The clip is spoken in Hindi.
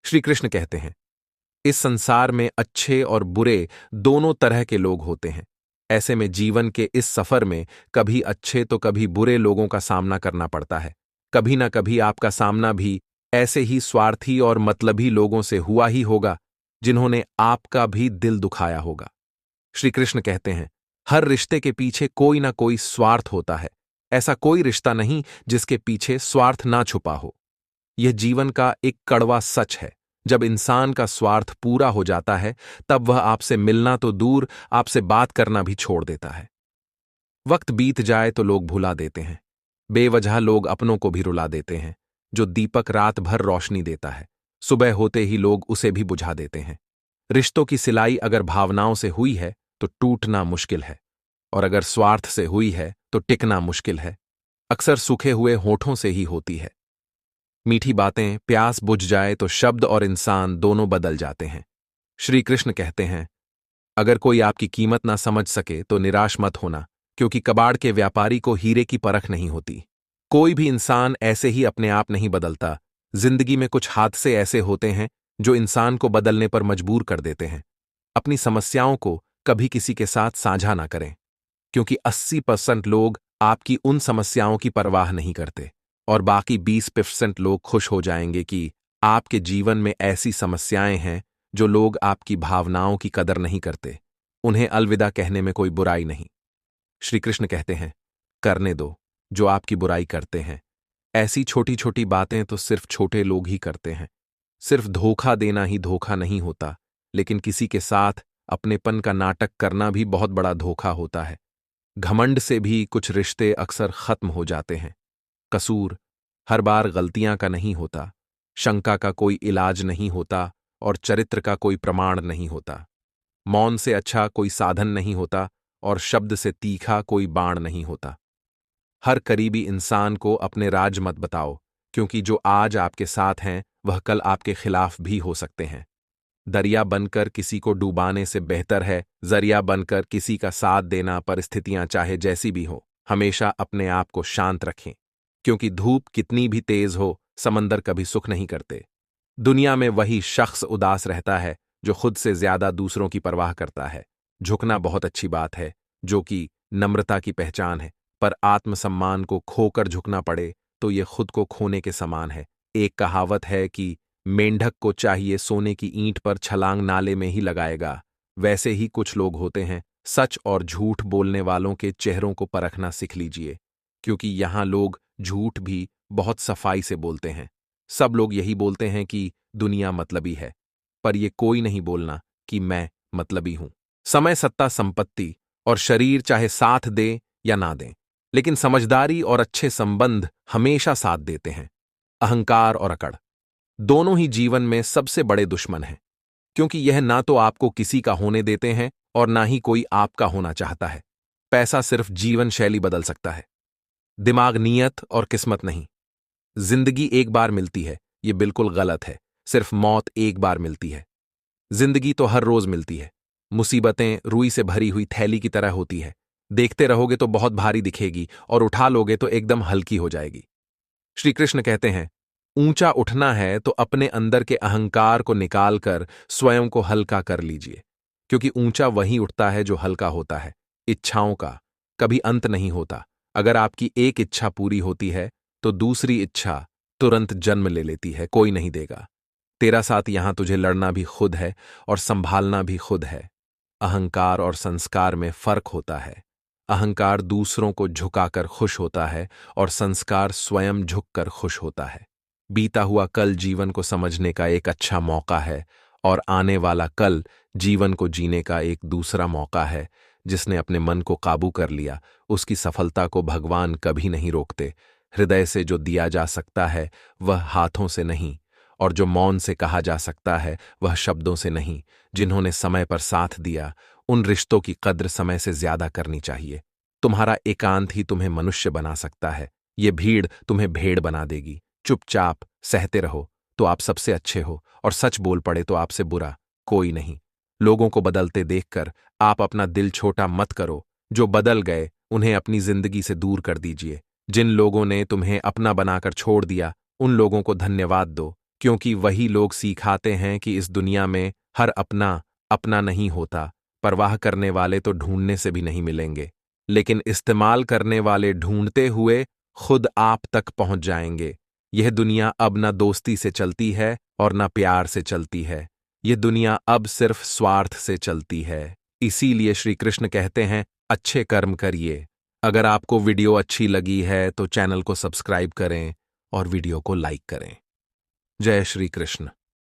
श्री कृष्ण कहते हैं, इस संसार में अच्छे और बुरे दोनों तरह के लोग होते हैं। ऐसे में जीवन के इस सफर में कभी अच्छे तो कभी बुरे लोगों का सामना करना पड़ता है। कभी ना कभी आपका सामना भी ऐसे ही स्वार्थी और मतलबी लोगों से हुआ ही होगा, जिन्होंने आपका भी दिल दुखाया होगा। श्री कृष्ण कहते हैं, हर रिश्ते के पीछे कोई ना कोई स्वार्थ होता है। ऐसा कोई रिश्ता नहीं जिसके पीछे स्वार्थ ना छुपा हो। यह जीवन का एक कड़वा सच है। जब इंसान का स्वार्थ पूरा हो जाता है, तब वह आपसे मिलना तो दूर, आपसे बात करना भी छोड़ देता है। वक्त बीत जाए तो लोग भुला देते हैं। बेवजह लोग अपनों को भी रुला देते हैं। जो दीपक रात भर रोशनी देता है, सुबह होते ही लोग उसे भी बुझा देते हैं। रिश्तों की सिलाई अगर भावनाओं से हुई है तो टूटना मुश्किल है, और अगर स्वार्थ से हुई है तो टिकना मुश्किल है। अक्सर सूखे हुए होठों से ही होती है। मीठी बातें प्यास बुझ जाए तो शब्द और इंसान दोनों बदल जाते हैं। श्री कृष्ण कहते हैं, अगर कोई आपकी कीमत ना समझ सके तो निराश मत होना, क्योंकि कबाड़ के व्यापारी को हीरे की परख नहीं होती। कोई भी इंसान ऐसे ही अपने आप नहीं बदलता। जिंदगी में कुछ हादसे ऐसे होते हैं जो इंसान को बदलने पर मजबूर कर देते हैं। अपनी समस्याओं को कभी किसी के साथ साझा ना करें, क्योंकि 80% लोग आपकी उन समस्याओं की परवाह नहीं करते, और बाकी 20% लोग खुश हो जाएंगे कि आपके जीवन में ऐसी समस्याएं हैं जो लोग आपकी भावनाओं की कदर नहीं करते। उन्हें अलविदा कहने में कोई बुराई नहीं। श्री कृष्ण कहते हैं, करने दो जो आपकी बुराई करते हैं। ऐसी छोटी छोटी बातें तो सिर्फ छोटे लोग ही करते हैं। सिर्फ धोखा देना ही धोखा नहीं होता, लेकिन किसी के साथ अपनेपन का नाटक करना भी बहुत बड़ा धोखा होता है। घमंड से भी कुछ रिश्ते अक्सर खत्म हो जाते हैं। कसूर हर बार गलतियां का नहीं होता, शंका का कोई इलाज नहीं होता, और चरित्र का कोई प्रमाण नहीं होता। मौन से अच्छा कोई साधन नहीं होता, और शब्द से तीखा कोई बाण नहीं होता। हर करीबी इंसान को अपने राज मत बताओ, क्योंकि जो आज आपके साथ हैं वह कल आपके खिलाफ भी हो सकते हैं। दरिया बनकर किसी को डुबाने से बेहतर है जरिया बनकर किसी का साथ देना। परिस्थितियां चाहे जैसी भी हो, हमेशा अपने आप को शांत रखें, क्योंकि धूप कितनी भी तेज हो, समंदर कभी सुख नहीं करते। दुनिया में वही शख्स उदास रहता है जो खुद से ज्यादा दूसरों की परवाह करता है। झुकना बहुत अच्छी बात है, जो कि नम्रता की पहचान है, पर आत्मसम्मान को खोकर झुकना पड़े तो ये खुद को खोने के समान है। एक कहावत है कि मेंढक को चाहिए सोने की ईंट पर छलांग नाले में ही लगाएगा। वैसे ही कुछ लोग होते हैं। सच और झूठ बोलने वालों के चेहरों को परखना सीख लीजिए, क्योंकि यहां लोग झूठ भी बहुत सफाई से बोलते हैं। सब लोग यही बोलते हैं कि दुनिया मतलबी है, पर यह कोई नहीं बोलना कि मैं मतलबी हूं। समय, सत्ता, संपत्ति और शरीर चाहे साथ दे या ना दें, लेकिन समझदारी और अच्छे संबंध हमेशा साथ देते हैं। अहंकार और अकड़ दोनों ही जीवन में सबसे बड़े दुश्मन हैं, क्योंकि यह ना तो आपको किसी का होने देते हैं और ना ही कोई आपका होना चाहता है। पैसा सिर्फ जीवन शैली बदल सकता है, दिमाग नियत और किस्मत नहीं। जिंदगी एक बार मिलती है, यह बिल्कुल गलत है। सिर्फ मौत एक बार मिलती है। जिंदगी तो हर रोज मिलती है। मुसीबतें रुई से भरी हुई थैली की तरह होती है। देखते रहोगे तो बहुत भारी दिखेगी, और उठा लोगे तो एकदम हल्की हो जाएगी। श्री कृष्ण कहते हैं, ऊंचा उठना है तो अपने अंदर के अहंकार को निकालकर स्वयं को हल्का कर लीजिए, क्योंकि ऊंचा वही उठता है जो हल्का होता है। इच्छाओं का कभी अंत नहीं होता। अगर आपकी एक इच्छा पूरी होती है तो दूसरी इच्छा तुरंत जन्म ले लेती है। कोई नहीं देगा। तेरा साथ यहां तुझे लड़ना भी खुद है और संभालना भी खुद है। अहंकार और संस्कार में फर्क होता है। अहंकार दूसरों को झुकाकर खुश होता है, और संस्कार स्वयं झुककर खुश होता है। बीता हुआ कल जीवन को समझने का एक अच्छा मौका है, और आने वाला कल जीवन को जीने का एक दूसरा मौका है। जिसने अपने मन को काबू कर लिया, उसकी सफलता को भगवान कभी नहीं रोकते। हृदय से जो दिया जा सकता है वह हाथों से नहीं, और जो मौन से कहा जा सकता है वह शब्दों से नहीं। जिन्होंने समय पर साथ दिया, उन रिश्तों की कद्र समय से ज्यादा करनी चाहिए। तुम्हारा एकांत ही तुम्हें मनुष्य बना सकता है। ये भीड़ तुम्हें भेड़ बना देगी। चुपचाप सहते रहो तो आप सबसे अच्छे हो, और सच बोल पड़े तो आपसे बुरा कोई नहीं। लोगों को बदलते देखकर आप अपना दिल छोटा मत करो। जो बदल गए उन्हें अपनी जिंदगी से दूर कर दीजिए। जिन लोगों ने तुम्हें अपना बनाकर छोड़ दिया, उन लोगों को धन्यवाद दो। क्योंकि वही लोग सिखाते हैं कि इस दुनिया में हर अपना अपना नहीं होता। परवाह करने वाले तो ढूंढने से भी नहीं मिलेंगे, लेकिन इस्तेमाल करने वाले ढूंढते हुए खुद आप तक पहुंच जाएंगे। यह दुनिया अब न दोस्ती से चलती है और न प्यार से चलती है। यह दुनिया अब सिर्फ स्वार्थ से चलती है। इसीलिए श्री कृष्ण कहते हैं, अच्छे कर्म करिए। अगर आपको वीडियो अच्छी लगी है तो चैनल को सब्सक्राइब करें और वीडियो को लाइक करें। जय श्री कृष्ण।